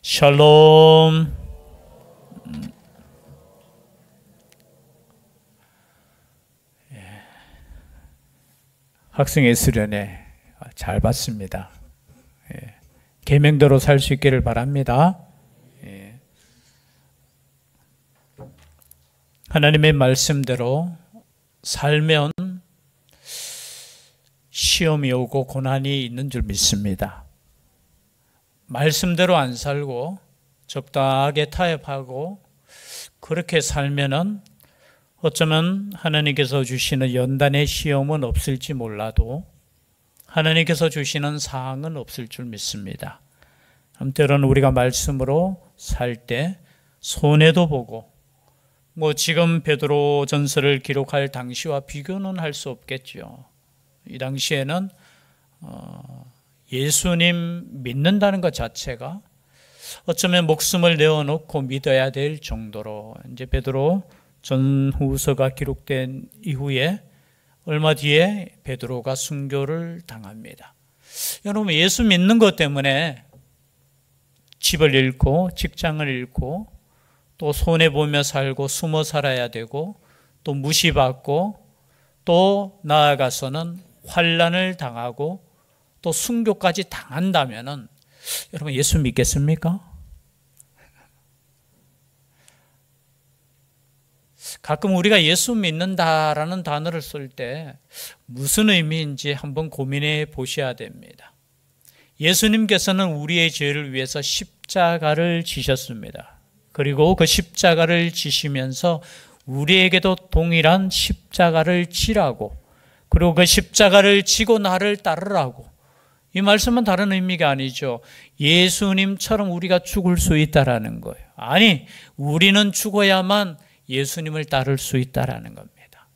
샬롬. 학생의 수련회 잘 봤습니다. 계명대로 살 수 있기를 바랍니다. 하나님의 말씀대로 살면 시험이 오고 고난이 있는 줄 믿습니다. 말씀대로 안 살고 적당하게 타협하고 그렇게 살면은 어쩌면 하나님께서 주시는 연단의 시험은 없을지 몰라도 하나님께서 주시는 사항은 없을 줄 믿습니다. 때로는 우리가 말씀으로 살 때 손해도 보고 지금 베드로 전서를 기록할 당시와 비교는 할 수 없겠죠. 이 당시에는 예수님 믿는다는 것 자체가 어쩌면 목숨을 내어놓고 믿어야 될 정도로 이제 베드로 전후서가 기록된 이후에 얼마 뒤에 베드로가 순교를 당합니다. 여러분, 예수 믿는 것 때문에 집을 잃고 직장을 잃고 또 손해보며 살고 숨어 살아야 되고 또 무시받고 또 나아가서는 환난을 당하고 또 순교까지 당한다면은 여러분 예수 믿겠습니까? 가끔 우리가 예수 믿는다라는 단어를 쓸 때 무슨 의미인지 한번 고민해 보셔야 됩니다. 예수님께서는 우리의 죄를 위해서 십자가를 지셨습니다. 그리고 그 십자가를 지시면서 우리에게도 동일한 십자가를 지라고, 그리고 그 십자가를 지고 나를 따르라고. 이 말씀은 다른 의미가 아니죠. 예수님처럼 우리가 죽을 수 있다라는 거예요. 아니, 우리는 죽어야만 예수님을 따를 수 있다라는 겁니다.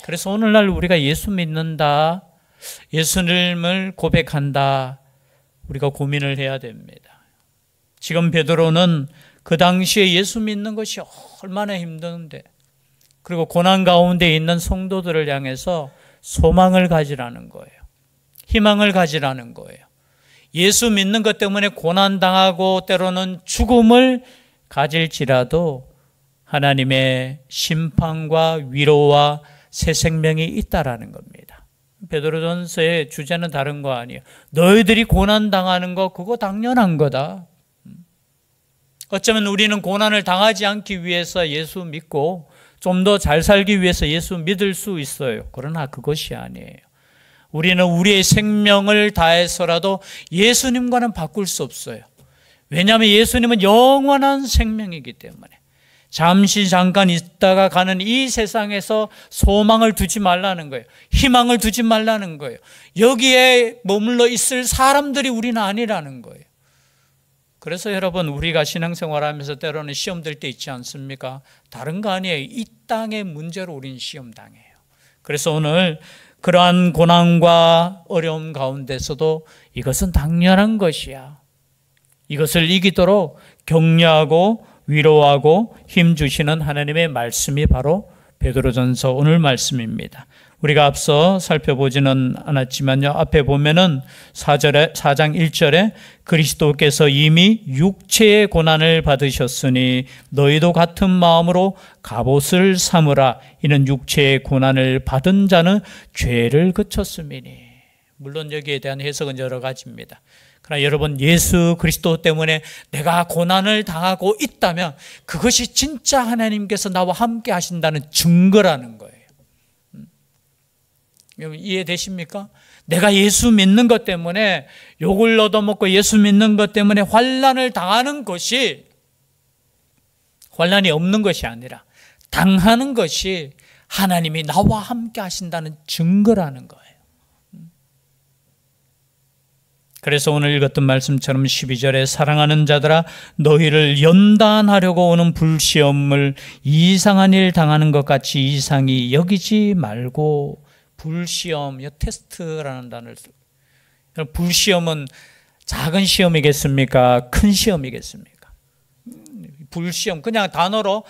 그래서 오늘날 우리가 예수 믿는다, 예수님을 고백한다, 우리가 고민을 해야 됩니다. 지금 베드로는 그 당시에 예수 믿는 것이 얼마나 힘든데, 그리고 고난 가운데 있는 성도들을 향해서 소망을 가지라는 거예요. 희망을 가지라는 거예요. 예수 믿는 것 때문에 고난당하고 때로는 죽음을 가질지라도 하나님의 심판과 위로와 새 생명이 있다라는 겁니다. 베드로전서의 주제는 다른 거 아니에요. 너희들이 고난당하는 거 그거 당연한 거다. 어쩌면 우리는 고난을 당하지 않기 위해서 예수 믿고 좀 더 잘 살기 위해서 예수 믿을 수 있어요. 그러나 그것이 아니에요. 우리는 우리의 생명을 다해서라도 예수님과는 바꿀 수 없어요. 왜냐하면 예수님은 영원한 생명이기 때문에 잠시 잠깐 있다가 가는 이 세상에서 소망을 두지 말라는 거예요. 희망을 두지 말라는 거예요. 여기에 머물러 있을 사람들이 우리는 아니라는 거예요. 그래서 여러분, 우리가 신앙생활하면서 때로는 시험 들 때 있지 않습니까? 다른 거 아니에요. 이 땅의 문제로 우리는 시험 당해요. 그래서 오늘 그러한 고난과 어려움 가운데서도 이것은 당연한 것이야, 이것을 이기도록 격려하고 위로하고 힘주시는 하나님의 말씀이 바로 베드로전서 오늘 말씀입니다. 우리가 앞서 살펴보지는 않았지만요, 앞에 보면은 4장 1절에 그리스도께서 이미 육체의 고난을 받으셨으니 너희도 같은 마음으로 갑옷을 삼으라. 이는 육체의 고난을 받은 자는 죄를 그쳤음이니. 물론 여기에 대한 해석은 여러 가지입니다. 그러나 여러분, 예수 그리스도 때문에 내가 고난을 당하고 있다면 그것이 진짜 하나님께서 나와 함께 하신다는 증거라는 거예요. 이해되십니까? 내가 예수 믿는 것 때문에, 욕을 얻어먹고 예수 믿는 것 때문에 환난을 당하는 것이, 환난이 없는 것이 아니라 당하는 것이 하나님이 나와 함께 하신다는 증거라는 거예요. 그래서 오늘 읽었던 말씀처럼 12절에 사랑하는 자들아 너희를 연단하려고 오는 불시험을 이상한 일 당하는 것 같이 이상히 여기지 말고. 불시험, 테스트라는 단어를 쓰고, 불시험은 작은 시험이겠습니까? 큰 시험이겠습니까? 불시험, 그냥 단어로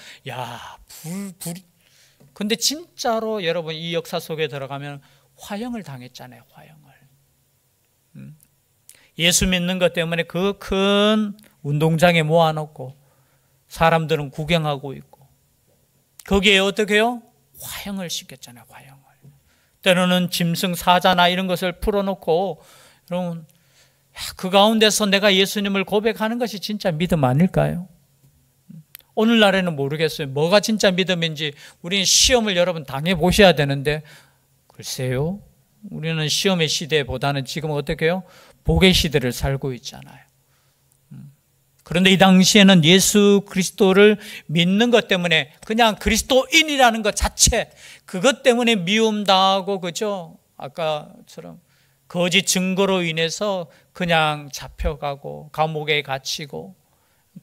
근데 진짜로 여러분 이 역사 속에 들어가면 화형을 당했잖아요. 화형을. 예수 믿는 것 때문에 그 큰 운동장에 모아놓고 사람들은 구경하고 있고 거기에 어떻게 해요? 화형을 시켰잖아요. 화형을. 때로는 짐승 사자나 이런 것을 풀어놓고 여러분 그 가운데서 내가 예수님을 고백하는 것이 진짜 믿음 아닐까요? 오늘날에는 모르겠어요. 뭐가 진짜 믿음인지 우리는 시험을 여러분 당해보셔야 되는데 글쎄요. 우리는 시험의 시대보다는 지금 어떻게 해요? 복의 시대를 살고 있잖아요. 그런데 이 당시에는 예수 그리스도를 믿는 것 때문에 그냥 그리스도인이라는 것 자체 그것 때문에 미움당하고 그죠? 아까처럼 거짓 증거로 인해서 그냥 잡혀가고 감옥에 갇히고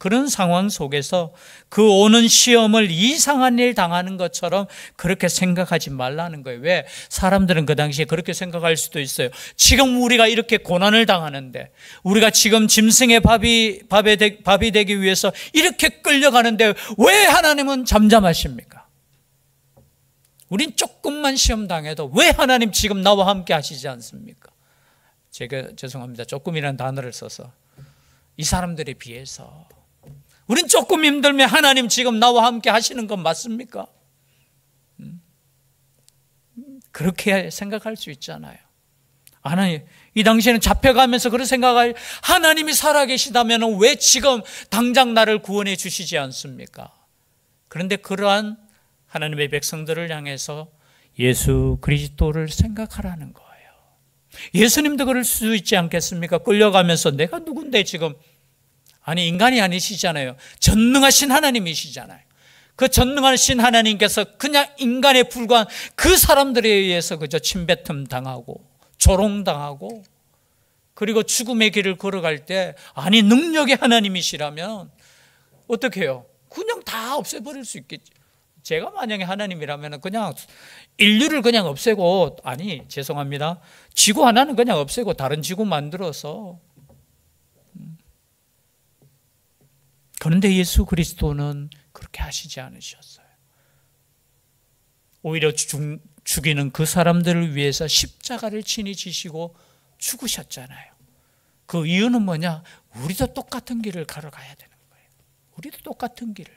그런 상황 속에서 그 오는 시험을 이상한 일 당하는 것처럼 그렇게 생각하지 말라는 거예요. 왜? 사람들은 그 당시에 그렇게 생각할 수도 있어요. 지금 우리가 이렇게 고난을 당하는데 우리가 지금 짐승의 밥이 되기 위해서 이렇게 끌려가는데 왜 하나님은 잠잠하십니까? 우린 조금만 시험 당해도 왜 하나님 지금 나와 함께 하시지 않습니까? 제가 죄송합니다. 조금이라는 단어를 써서 이 사람들에 비해서 우린 조금 힘들면 하나님 지금 나와 함께 하시는 건 맞습니까? 그렇게 생각할 수 있잖아요. 하나님, 이 당시에는 잡혀가면서 그런 생각을 하나님이 살아계시다면 왜 지금 당장 나를 구원해 주시지 않습니까? 그런데 그러한 하나님의 백성들을 향해서 예수 그리스도를 생각하라는 거예요. 예수님도 그럴 수 있지 않겠습니까? 끌려가면서 내가 누군데 지금 아니 인간이 아니시잖아요. 전능하신 하나님이시잖아요. 그 전능하신 하나님께서 그냥 인간에 불과한 그 사람들에 의해서 그저 침뱉음 당하고 조롱당하고 그리고 죽음의 길을 걸어갈 때 아니 능력의 하나님이시라면 어떻게 해요? 그냥 다 없애버릴 수 있겠죠. 제가 만약에 하나님이라면 그냥 인류를 그냥 없애고 아니 죄송합니다. 지구 하나는 그냥 없애고 다른 지구 만들어서 그런데 예수 그리스도는 그렇게 하시지 않으셨어요. 오히려 죽이는 그 사람들을 위해서 십자가를 친히 지시고 죽으셨잖아요. 그 이유는 뭐냐? 우리도 똑같은 길을 걸어가야 되는 거예요. 우리도 똑같은 길을.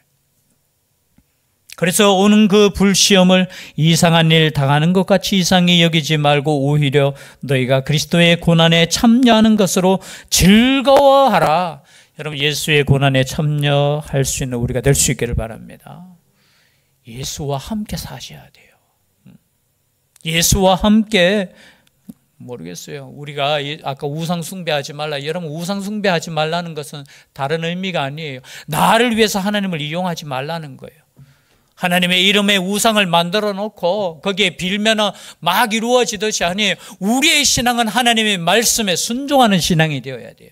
그래서 오는 그 불시험을 이상한 일 당하는 것 같이 이상히 여기지 말고 오히려 너희가 그리스도의 고난에 참여하는 것으로 즐거워하라. 여러분 예수의 고난에 참여할 수 있는 우리가 될 수 있기를 바랍니다. 예수와 함께 사셔야 돼요. 예수와 함께 모르겠어요. 우리가 아까 우상 숭배하지 말라. 여러분 우상 숭배하지 말라는 것은 다른 의미가 아니에요. 나를 위해서 하나님을 이용하지 말라는 거예요. 하나님의 이름에 우상을 만들어 놓고 거기에 빌면은 막 이루어지듯이 아니에요. 우리의 신앙은 하나님의 말씀에 순종하는 신앙이 되어야 돼요.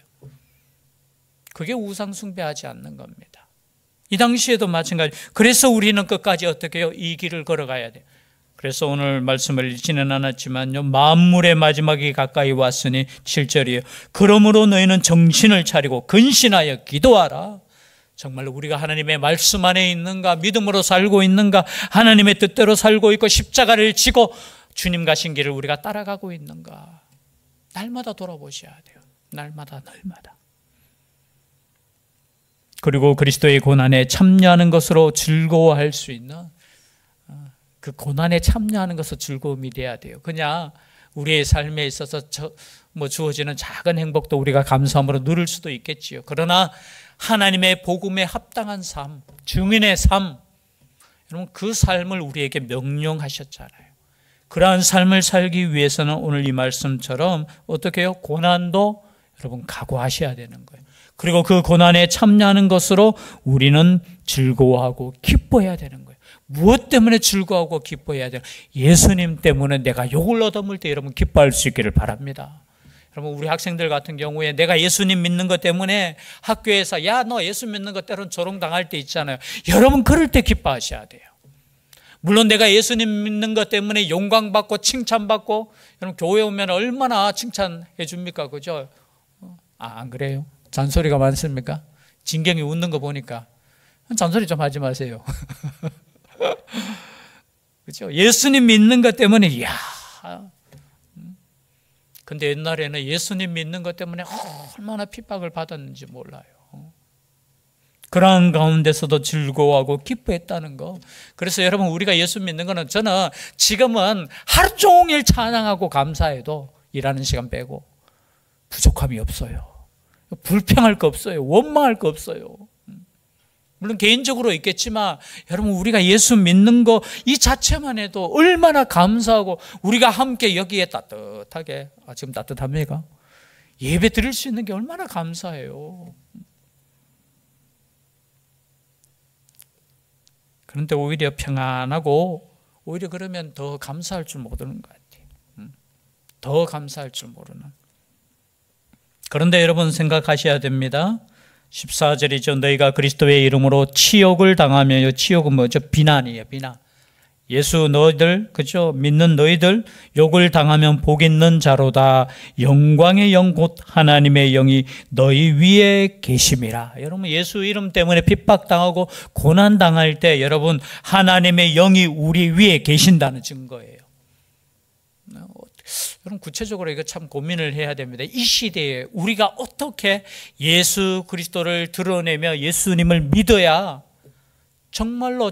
그게 우상 숭배하지 않는 겁니다. 이 당시에도 마찬가지. 그래서 우리는 끝까지 어떻게 해요? 이 길을 걸어가야 돼요. 그래서 오늘 말씀을 읽지는 않았지만요. 만물의 마지막이 가까이 왔으니 7절이에요. 그러므로 너희는 정신을 차리고 근신하여 기도하라. 정말 우리가 하나님의 말씀 안에 있는가, 믿음으로 살고 있는가, 하나님의 뜻대로 살고 있고 십자가를 지고 주님 가신 길을 우리가 따라가고 있는가. 날마다 돌아보셔야 돼요. 날마다. 그리고 그리스도의 고난에 참여하는 것으로 즐거워할 수 있는 그 고난에 참여하는 것으로 즐거움이 돼야 돼요. 그냥 우리의 삶에 있어서 주어지는 작은 행복도 우리가 감사함으로 누릴 수도 있겠지요. 그러나 하나님의 복음에 합당한 삶, 증인의 삶, 여러분 그 삶을 우리에게 명령하셨잖아요. 그러한 삶을 살기 위해서는 오늘 이 말씀처럼 어떻게 해요? 고난도 여러분 각오하셔야 되는 거예요. 그리고 그 고난에 참여하는 것으로 우리는 즐거워하고 기뻐해야 되는 거예요. 무엇 때문에 즐거워하고 기뻐해야 돼요? 예수님 때문에 내가 욕을 얻어먹을 때 여러분 기뻐할 수 있기를 바랍니다. 여러분 우리 학생들 같은 경우에 내가 예수님 믿는 것 때문에 학교에서 야 너 예수 믿는 것 때로는 조롱당할 때 있잖아요. 여러분 그럴 때 기뻐하셔야 돼요. 물론 내가 예수님 믿는 것 때문에 영광받고 칭찬받고 여러분 교회 오면 얼마나 칭찬해 줍니까? 그죠? 안 그래요? 잔소리가 많습니까? 진경이 웃는 거 보니까 잔소리 좀 하지 마세요. 그렇죠? 예수님 믿는 것 때문에 이야 근데 옛날에는 예수님 믿는 것 때문에 얼마나 핍박을 받았는지 몰라요. 그러한 가운데서도 즐거워하고 기뻐했다는 거. 그래서 여러분, 우리가 예수 믿는 거는, 저는 지금은 하루 종일 찬양하고 감사해도 일하는 시간 빼고 부족함이 없어요. 불평할 거 없어요. 원망할 거 없어요. 물론 개인적으로 있겠지만 여러분, 우리가 예수 믿는 거 이 자체만 해도 얼마나 감사하고, 우리가 함께 여기에 따뜻하게, 지금 따뜻합니까? 예배 드릴 수 있는 게 얼마나 감사해요. 그런데 오히려 평안하고, 오히려 그러면 더 감사할 줄 모르는 것 같아요. 더 감사할 줄 모르는. 그런데 여러분, 생각하셔야 됩니다. 14절이죠. 너희가 그리스도의 이름으로 치욕을 당하며, 치욕은 뭐죠? 비난이에요. 비난. 예수 너희들, 그죠? 믿는 너희들 욕을 당하면 복 있는 자로다. 영광의 영 곧 하나님의 영이 너희 위에 계심이라. 여러분, 예수 이름 때문에 핍박당하고 고난당할 때 여러분, 하나님의 영이 우리 위에 계신다는 증거예요. 여러분, 구체적으로 이거 참 고민을 해야 됩니다. 이 시대에 우리가 어떻게 예수 그리스도를 드러내며 예수님을 믿어야 정말로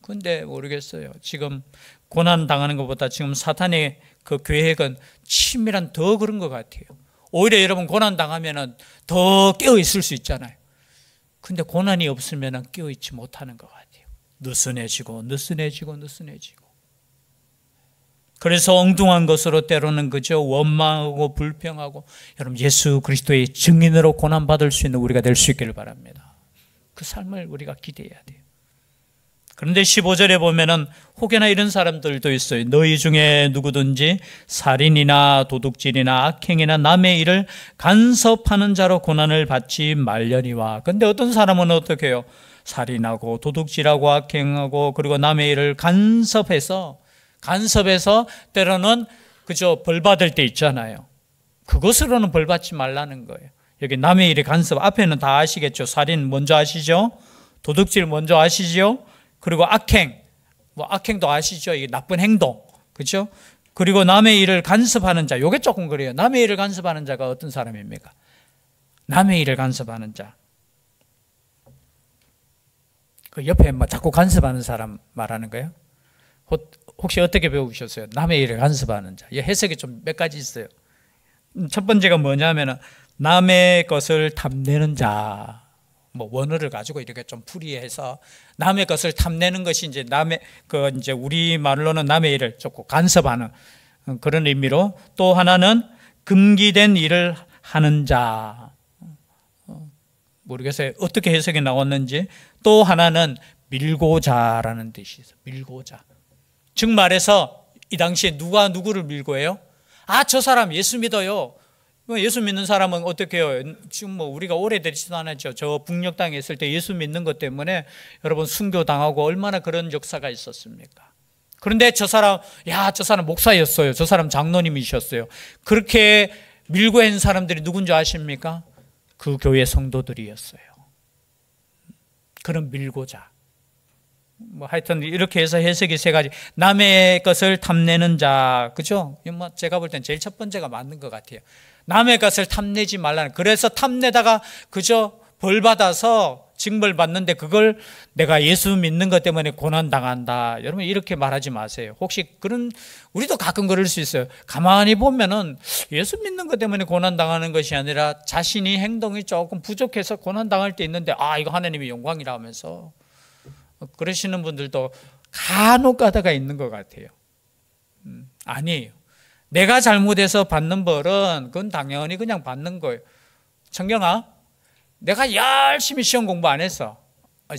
근데 모르겠어요. 지금 고난 당하는 것보다 지금 사탄의 그 계획은 치밀한, 더 그런 것 같아요. 오히려 여러분, 고난 당하면은 더 깨어 있을 수 있잖아요. 근데 고난이 없으면은 깨어 있지 못하는 것 같아요. 느슨해지고. 그래서 엉뚱한 것으로 때로는, 그저 원망하고 불평하고. 여러분, 예수 그리스도의 증인으로 고난받을 수 있는 우리가 될 수 있기를 바랍니다. 그 삶을 우리가 기대해야 돼요. 그런데 15절에 보면은 혹여나 이런 사람들도 있어요. 너희 중에 누구든지 살인이나 도둑질이나 악행이나 남의 일을 간섭하는 자로 고난을 받지 말려니와. 근데 어떤 사람은 어떻게 해요? 살인하고 도둑질하고 악행하고 그리고 남의 일을 간섭해서 때로는 그저 벌 받을 때 있잖아요. 그것으로는 벌 받지 말라는 거예요. 여기 남의 일에 간섭, 앞에는 다 아시겠죠? 살인 먼저 아시죠? 도둑질 먼저 아시죠? 그리고 악행도 아시죠? 이게 나쁜 행동, 그렇죠? 그리고 남의 일을 간섭하는 자, 요게 조금 그래요. 남의 일을 간섭하는 자가 어떤 사람입니까? 남의 일을 간섭하는 자. 그 옆에 뭐 자꾸 간섭하는 사람 말하는 거예요? 혹시 어떻게 배우셨어요? 남의 일을 간섭하는 자. 이 해석이 좀 몇 가지 있어요. 첫 번째가 뭐냐면은 남의 것을 탐내는 자. 뭐 원어를 가지고 이렇게 좀 풀이해서 남의 것을 탐내는 것이 이제 이제 우리 말로는 남의 일을 조금 간섭하는 그런 의미로, 또 하나는 금기된 일을 하는 자. 모르겠어요. 어떻게 해석이 나왔는지. 또 하나는 밀고자라는 뜻이 있어요. 밀고자. 즉 말해서 이 당시에 누가 누구를 밀고 해요? 저 사람 예수 믿어요. 예수 믿는 사람은 어떻게 해요? 지금 뭐 우리가 오래되지도 않았죠. 저 북녘 땅에 있을 때 예수 믿는 것 때문에 여러분 순교당하고 얼마나 그런 역사가 있었습니까? 그런데 저 사람 목사였어요. 저 사람 장로님이셨어요. 그렇게 밀고 한 사람들이 누군지 아십니까? 그 교회 성도들이었어요. 그런 밀고자. 뭐 하여튼 이렇게 해서 해석이 세 가지. 남의 것을 탐내는 자, 그죠? 뭐 제가 볼 땐 제일 첫 번째가 맞는 것 같아요. 남의 것을 탐내지 말라는. 그래서 탐내다가 그저 벌 받아서 징벌 받는데 그걸 내가 예수 믿는 것 때문에 고난 당한다. 여러분 이렇게 말하지 마세요. 혹시 우리도 가끔 그럴 수 있어요. 가만히 보면은 예수 믿는 것 때문에 고난 당하는 것이 아니라 자신이 행동이 조금 부족해서 고난 당할 때 있는데 이거 하나님의 영광이라 하면서 그러시는 분들도 간혹 가다가 있는 것 같아요. 아니에요. 내가 잘못해서 받는 벌은 그건 당연히 그냥 받는 거예요. 청경아, 내가 열심히 시험 공부 안 했어.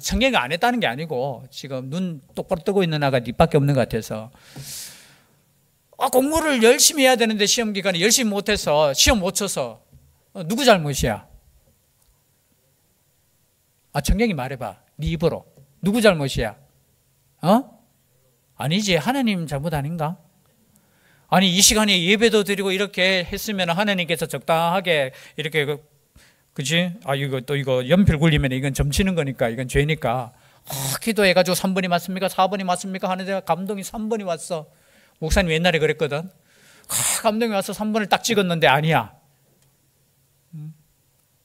청경이 안 했다는 게 아니고 지금 눈 똑바로 뜨고 있는 아가 니밖에 없는 것 같아서 공부를 열심히 해야 되는데 시험 기간에 열심히 못해서 시험 못 쳐서 누구 잘못이야? 청경이 말해봐. 네 입으로. 누구 잘못이야? 아니지. 하나님 잘못 아닌가? 아니 이 시간에 예배도 드리고 이렇게 했으면 하나님께서 적당하게 이렇게 그치? 이거 연필 굴리면 이건 점치는 거니까 이건 죄니까 기도해가지고 3번이 맞습니까? 4번이 맞습니까? 하는데 감동이 3번이 왔어. 목사님 옛날에 그랬거든. 감동이 와서 3번을 딱 찍었는데 아니야.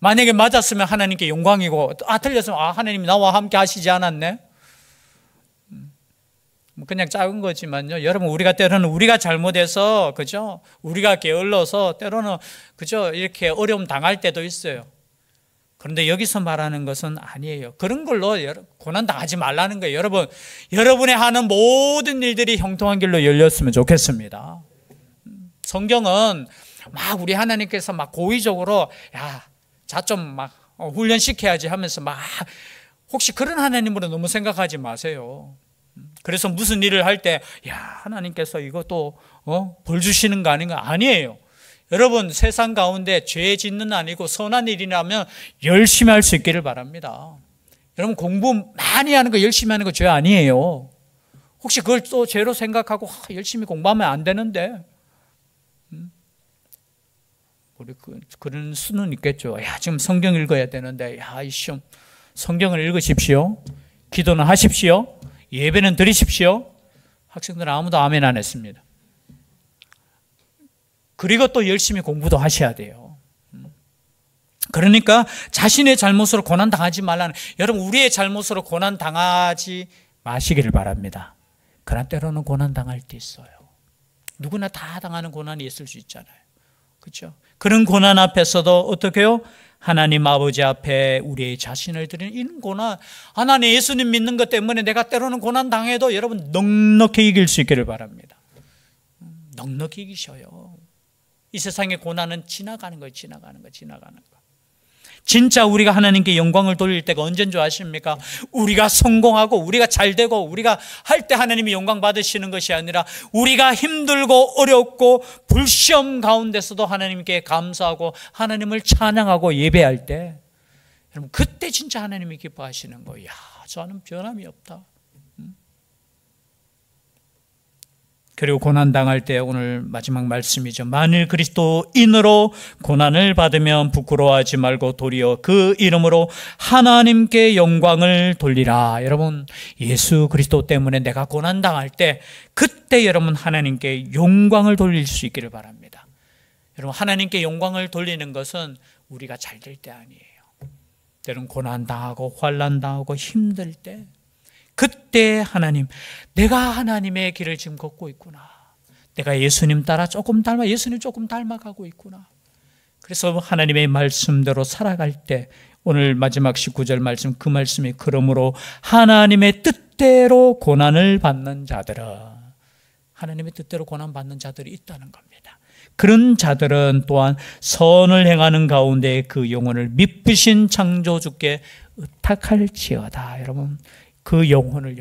만약에 맞았으면 하나님께 영광이고, 틀렸으면 하나님이 나와 함께 하시지 않았네. 그냥 작은 거지만요. 여러분, 우리가 때로는 우리가 잘못해서, 그죠? 우리가 게을러서 때로는, 그죠? 이렇게 어려움 당할 때도 있어요. 그런데 여기서 말하는 것은 아니에요. 그런 걸로 고난 당하지 말라는 거예요. 여러분, 여러분의 하는 모든 일들이 형통한 길로 열렸으면 좋겠습니다. 성경은 막 우리 하나님께서 막 고의적으로, 자 좀 막 훈련시켜야지 하면서 막, 혹시 그런 하나님으로 너무 생각하지 마세요. 그래서 무슨 일을 할 때, 하나님께서 이것도 벌 주시는 거 아닌가? 아니에요. 여러분, 세상 가운데 죄 짓는 아니고 선한 일이라면 열심히 할 수 있기를 바랍니다. 여러분, 공부 많이 하는 거, 열심히 하는 거 죄 아니에요. 혹시 그걸 또 죄로 생각하고 열심히 공부하면 안 되는데, 우리 그런 수는 있겠죠. 지금 성경 읽어야 되는데, 이 시험 성경을 읽으십시오. 기도는 하십시오. 예배는 드리십시오. 학생들은 아무도 아멘 안 했습니다. 그리고 또 열심히 공부도 하셔야 돼요. 그러니까 자신의 잘못으로 고난 당하지 말라는, 여러분, 우리의 잘못으로 고난 당하지 마시기를 바랍니다. 그러나 때로는 고난 당할 때 있어요. 누구나 다 당하는 고난이 있을 수 있잖아요. 그렇죠? 그런 고난 앞에서도 어떻게 해요? 하나님 아버지 앞에 우리의 자신을 드리는 이런 고난, 하나님 예수님 믿는 것 때문에 내가 때로는 고난 당해도 여러분 넉넉히 이길 수 있기를 바랍니다. 넉넉히 이기셔요. 이 세상의 고난은 지나가는 거예요. 지나가는 거. 진짜 우리가 하나님께 영광을 돌릴 때가 언제인 줄 아십니까? 우리가 성공하고 우리가 잘 되고 우리가 할 때 하나님이 영광 받으시는 것이 아니라, 우리가 힘들고 어렵고 불시험 가운데서도 하나님께 감사하고 하나님을 찬양하고 예배할 때, 여러분, 그때 진짜 하나님이 기뻐하시는 거예요. 저는 변함이 없다. 그리고 고난당할 때 오늘 마지막 말씀이죠. 만일 그리스도인으로 고난을 받으면 부끄러워하지 말고 도리어 그 이름으로 하나님께 영광을 돌리라. 여러분, 예수 그리스도 때문에 내가 고난당할 때, 그때 여러분 하나님께 영광을 돌릴 수 있기를 바랍니다. 여러분, 하나님께 영광을 돌리는 것은 우리가 잘 될 때 아니에요. 때로는 고난당하고 환난당하고 힘들 때, 그때 하나님, 내가 하나님의 길을 지금 걷고 있구나. 내가 예수님 따라 예수님 조금 닮아가고 있구나. 그래서 하나님의 말씀대로 살아갈 때, 오늘 마지막 19절 말씀, 그 말씀이 그러므로 하나님의 뜻대로 고난을 받는 자들은, 하나님의 뜻대로 고난받는 자들이 있다는 겁니다. 그런 자들은 또한 선을 행하는 가운데 그 영혼을 미쁘신 창조주께 의탁할지어다. 여러분, 그 영혼을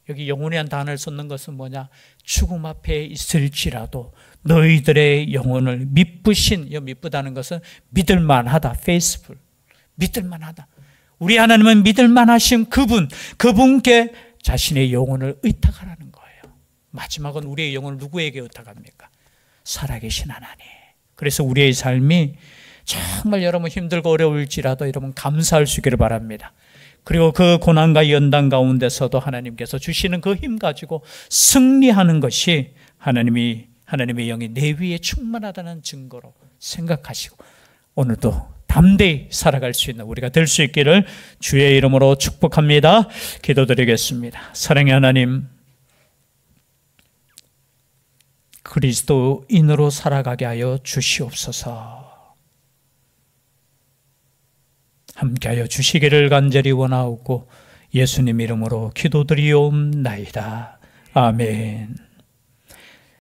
여기 영혼이란 단어를 썼는 것은 뭐냐? 죽음 앞에 있을지라도 너희들의 영혼을 미쁘신, 미쁘다는 것은 믿을만하다, faithful, 믿을만하다. 우리 하나님은 믿을만하신 그분께 자신의 영혼을 의탁하라는 거예요. 마지막은 우리의 영혼을 누구에게 의탁합니까? 살아계신 하나님. 그래서 우리의 삶이 정말 여러분 힘들고 어려울지라도 여러분 감사할 수 있기를 바랍니다. 그리고 그 고난과 연단 가운데서도 하나님께서 주시는 그 힘 가지고 승리하는 것이 하나님의 영이 내 위에 충만하다는 증거로 생각하시고, 오늘도 담대히 살아갈 수 있는 우리가 될 수 있기를 주의 이름으로 축복합니다. 기도드리겠습니다. 사랑의 하나님, 그리스도인으로 살아가게 하여 주시옵소서. 함께하여 주시기를 간절히 원하옵고 예수님 이름으로 기도드리옵나이다. 아멘.